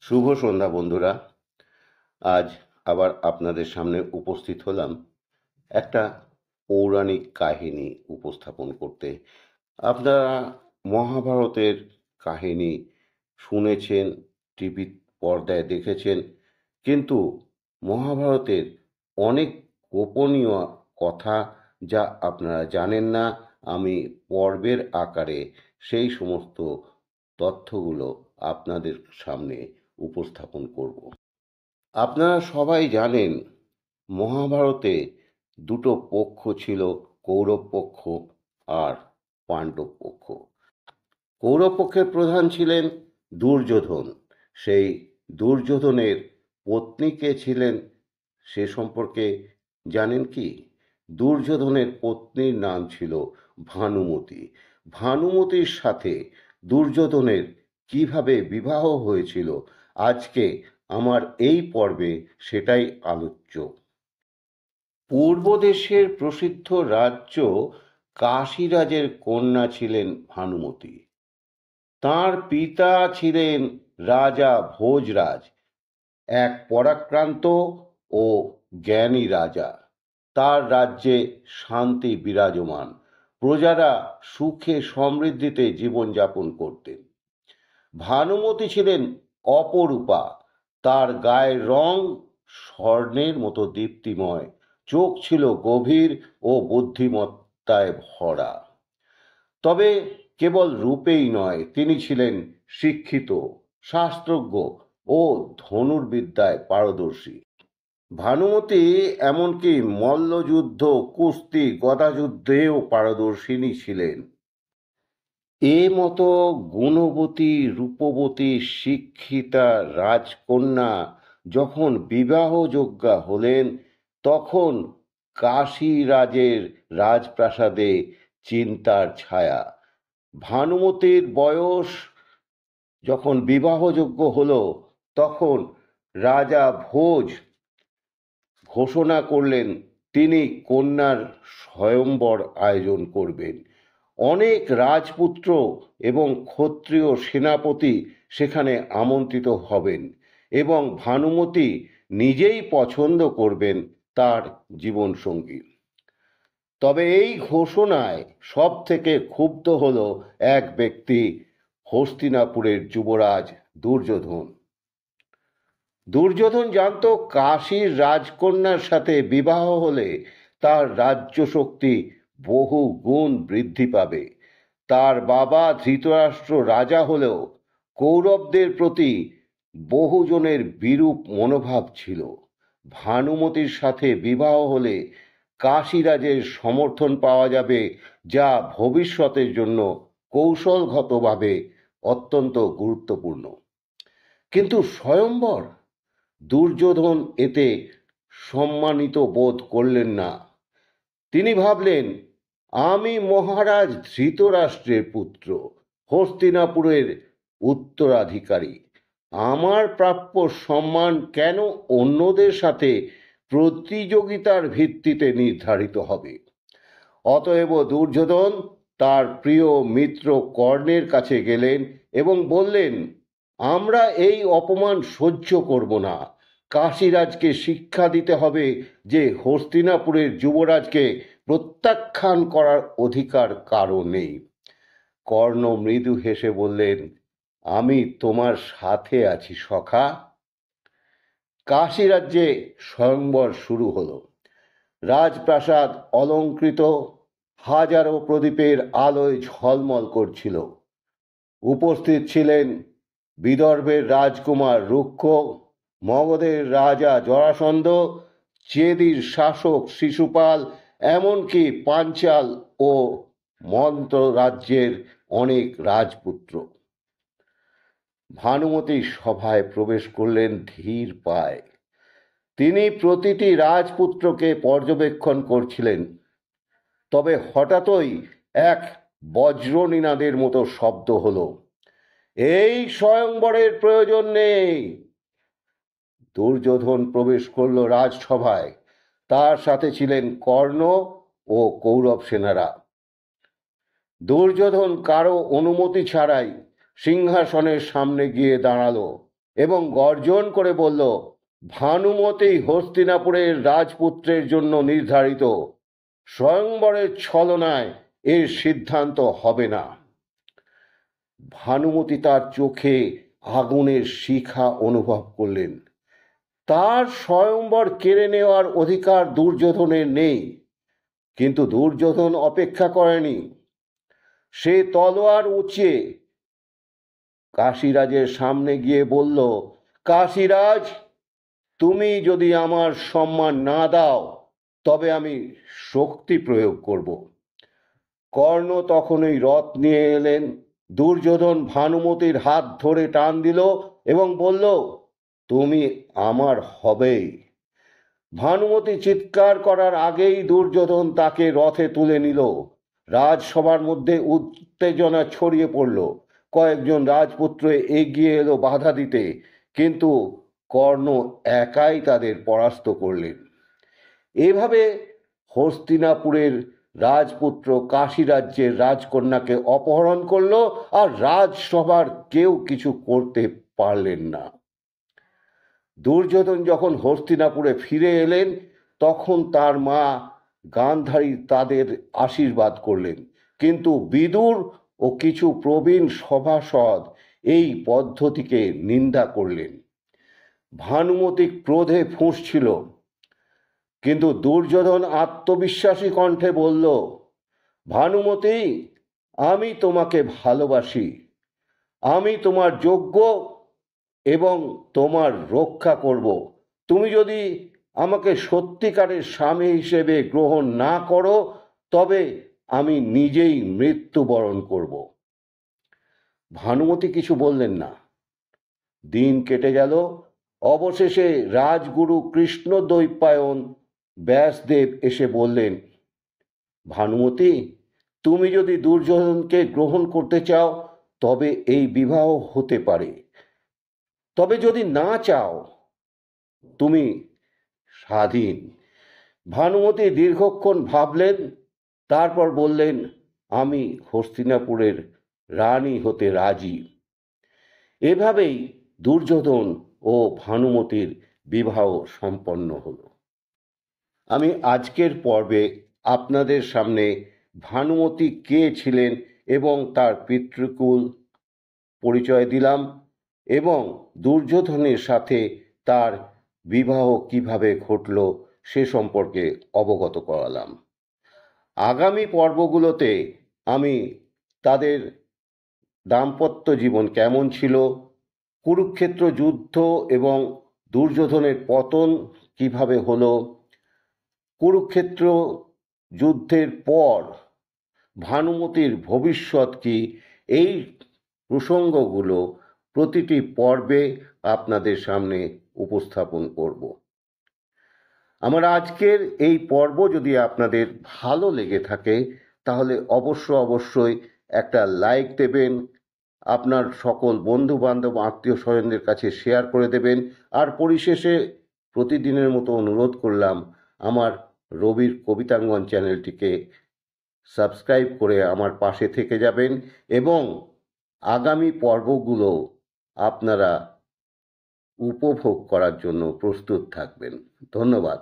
শুভ সন্ধ্যা বন্ধুরা। আজ আবার আপনাদের সামনে উপস্থিত হলাম একটা পৌরাণিক কাহিনী উপস্থাপন করতে। আপনারা মহাভারতের কাহিনী শুনেছেন, টিভি পর্দায় দেখেছেন, কিন্তু মহাভারতের অনেক গোপনীয় কথা যা আপনারা জানেন না, আমি পর্বের আকারে সেই সমস্ত তথ্যগুলো আপনাদের সামনে উপস্থাপন করব। আপনারা সবাই জানেন মহাভারতে দুটো পক্ষ ছিল, কৌরব পক্ষ আর পাণ্ডব পক্ষ। কৌরব পক্ষের প্রধান ছিলেন দুর্যোধন। সেই দুর্যোধনের পত্নী কে ছিলেন সে সম্পর্কে জানেন কি? দুর্যোধনের পত্নীর নাম ছিল ভানুমতি। ভানুমতির সাথে দুর্যোধনের কিভাবে বিবাহ হয়েছিল আজকে আমার এই পর্বে সেটাই আলোচ্য। পূর্বদেশের প্রসিদ্ধ রাজ্য কাশীরাজের কন্যা ছিলেন ভানুমতি। তাঁর পিতা ছিলেন রাজা ভোজরাজ, এক পরাক্রান্ত ও জ্ঞানী রাজা। তার রাজ্যে শান্তি বিরাজমান, প্রজারা সুখে সমৃদ্ধিতে জীবনযাপন করতেন। ভানুমতি ছিলেন অপরূপা, তার গায়ের রং স্বর্ণের মতো দীপ্তিময়, চোখ ছিল গভীর ও বুদ্ধিমত্তায় ভরা। তবে কেবল রূপেই নয়, তিনি ছিলেন শিক্ষিত, শাস্ত্রজ্ঞ ও ধনুর্বিদ্যায় পারদর্শী। ভানুমতি এমনকি মল্লযুদ্ধ, কুস্তি, গদাযুদ্ধেও পারদর্শিনী ছিলেন। এ মতো গুণবতী, রূপবতী, শিক্ষিতা রাজকন্যা যখন বিবাহযোগ্যা হলেন, তখন কাশীরাজের রাজপ্রাসাদে চিন্তার ছায়া। ভানুমতির বয়স যখন বিবাহযোগ্য হলো, তখন রাজা ভোজ ঘোষণা করলেন তিনি কন্যার স্বয়ম্বর আয়োজন করবেন। অনেক রাজপুত্র এবং ক্ষত্রিয় সেনাপতি সেখানে আমন্ত্রিত হবেন এবং ভানুমতি নিজেই পছন্দ করবেন তার জীবনসঙ্গী। তবে এই ঘোষণায় সব থেকে ক্ষুব্ধ হল এক ব্যক্তি, হস্তিনাপুরের যুবরাজ দুর্যোধন। দুর্যোধন জানত কাশীর রাজকন্যার সাথে বিবাহ হলে তার রাজ্য শক্তি বহু গুণ বৃদ্ধি পাবে। তার বাবা ধৃতরাষ্ট্র রাজা হলেও কৌরবদের প্রতি বহুজনের বিরূপ মনোভাব ছিল। ভানুমতির সাথে বিবাহ হলে কাশীরাজের সমর্থন পাওয়া যাবে, যা ভবিষ্যতের জন্য কৌশলগতভাবে অত্যন্ত গুরুত্বপূর্ণ। কিন্তু স্বয়ম্বর, দুর্যোধন এতে সম্মানিত বোধ করলেন না। তিনি ভাবলেন, আমি মহারাজ ধৃতরাষ্ট্রের পুত্র, হস্তিনাপুরের উত্তরাধিকারী। আমার প্রাপ্য সম্মান কেন অন্যদের সাথে প্রতিযোগিতার ভিত্তিতে নির্ধারিত হবে? অতএব দুর্যোধন তার প্রিয় মিত্র কর্ণের কাছে গেলেন এবং বললেন, আমরা এই অপমান সহ্য করব না। কাশীরাজকে শিক্ষা দিতে হবে যে হস্তিনাপুরের যুবরাজকে প্রত্যাখ্যান করার অধিকার কারো নেই। কর্ণ মৃদু হেসে বললেন, আমি তোমার সাথে আছি সখা। কাশীরাজ্যে স্বয়ংবর শুরু হলো। রাজপ্রাসাদ অলঙ্কৃত, হাজারো প্রদীপের আলোয় ঝলমল করছিল। উপস্থিত ছিলেন বিদর্ভের রাজকুমার রুক্ষ, মগধের রাজা জরাসন্ধ, চেদির শাসক শিশুপাল, এমনকি পাঞ্চাল ও মন্ত্র রাজ্যের অনেক রাজপুত্র। ভানুমতি সভায় প্রবেশ করলেন ধীর পায়ে। তিনি প্রতিটি রাজপুত্রকে পর্যবেক্ষণ করছিলেন। তবে হঠাৎই এক বজ্রনিনাদের মতো শব্দ হলো, এই স্বয়ংবরের প্রয়োজন নেই। দুর্যোধন প্রবেশ করল রাজসভায়। তার সাথে ছিলেন কর্ণ ও কৌরব সেনারা। দুর্যোধন কারো অনুমতি ছাড়াই সিংহাসনের সামনে গিয়ে দাঁড়ালো। এবং গর্জন করে বলল, ভানুমতি হস্তিনাপুরের রাজপুত্রের জন্য নির্ধারিত, স্বয়ংবরের ছলনায় এর সিদ্ধান্ত হবে না। ভানুমতি তার চোখে আগুনের শিখা অনুভব করলেন। তার স্বয়ংবর কেড়ে নেওয়ার অধিকার দুর্যোধনের নেই, কিন্তু দুর্যোধন অপেক্ষা করেনি। সে তলোয়ার উঁচিয়ে কাশীরাজের সামনে গিয়ে বলল, কাশীরাজ, তুমি যদি আমার সম্মান না দাও তবে আমি শক্তি প্রয়োগ করব। কর্ণ তখনই রথ নিয়ে এলেন। দুর্যোধন ভানুমতির হাত ধরে টান দিল এবং বলল, তুমি আমার হবেই। ভানুমতি চিৎকার করার আগেই দুর্যোধন তাকে রথে তুলে নিল। রাজসভার মধ্যে উত্তেজনা ছড়িয়ে পড়ল। কয়েকজন রাজপুত্র এগিয়ে এলো বাধা দিতে, কিন্তু কর্ণ একাই তাদের পরাস্ত করলেন। এভাবে হস্তিনাপুরের রাজপুত্র কাশীরাজ্যের রাজকন্যাকে অপহরণ করল, আর রাজসভার কেউ কিছু করতে পারলেন না। দুর্যোধন যখন হস্তিনাপুরে ফিরে এলেন তখন তার মা গান্ধারী তাদের আশীর্বাদ করলেন, কিন্তু বিদুর ও কিছু প্রবীণ সভাসদ এই পদ্ধতিকে নিন্দা করলেন। ভানুমতি ক্রোধে ফুঁসছিল, কিন্তু দুর্যোধন আত্মবিশ্বাসী কণ্ঠে বলল, ভানুমতি, আমি তোমাকে ভালোবাসি, আমি তোমার যোগ্য এবং তোমার রক্ষা করব। তুমি যদি আমাকে সত্যিকারের স্বামী হিসেবে গ্রহণ না করো তবে আমি নিজেই মৃত্যুবরণ করব। ভানুমতি কিছু বললেন না। দিন কেটে গেল। অবশেষে রাজগুরু কৃষ্ণদ্বৈপায়ন ব্যাসদেব এসে বললেন, ভানুমতি, তুমি যদি দুর্যোধনকে গ্রহণ করতে চাও তবে এই বিবাহ হতে পারে, তবে যদি না চাও তুমি স্বাধীন। ভানুমতি দীর্ঘক্ষণ ভাবলেন, তারপর বললেন, আমি হস্তিনাপুরের রানী হতে রাজি। এভাবেই দুর্যোধন ও ভানুমতির বিবাহ সম্পন্ন হলো। আমি আজকের পর্বে আপনাদের সামনে ভানুমতি কে ছিলেন এবং তার পিতৃকুল পরিচয় দিলাম, এবং দুর্যোধনের সাথে তার বিবাহ কিভাবে ঘটল সে সম্পর্কে অবগত করালাম। আগামী পর্বগুলোতে আমি তাদের দাম্পত্য জীবন কেমন ছিল, কুরুক্ষেত্র যুদ্ধ এবং দুর্যোধনের পতন কিভাবে হলো, কুরুক্ষেত্র যুদ্ধের পর ভানুমতির ভবিষ্যৎ কি, এই প্রসঙ্গগুলো প্রতিটি পর্বে আপনাদের সামনে উপস্থাপন করব। আমার আজকের এই পর্ব যদি আপনাদের ভালো লেগে থাকে তাহলে অবশ্যই একটা লাইক দেবেন, আপনার সকল বন্ধু বান্ধব আত্মীয় স্বজনদের কাছে শেয়ার করে দেবেন, আর পরিশেষে প্রতিদিনের মতো অনুরোধ করলাম, আমার রবির কবিতাঙ্গন চ্যানেলটিকে সাবস্ক্রাইব করে আমার পাশে থেকে যাবেন এবং আগামী পর্বগুলো আপনারা উপভোগ করার জন্য প্রস্তুত থাকবেন। ধন্যবাদ।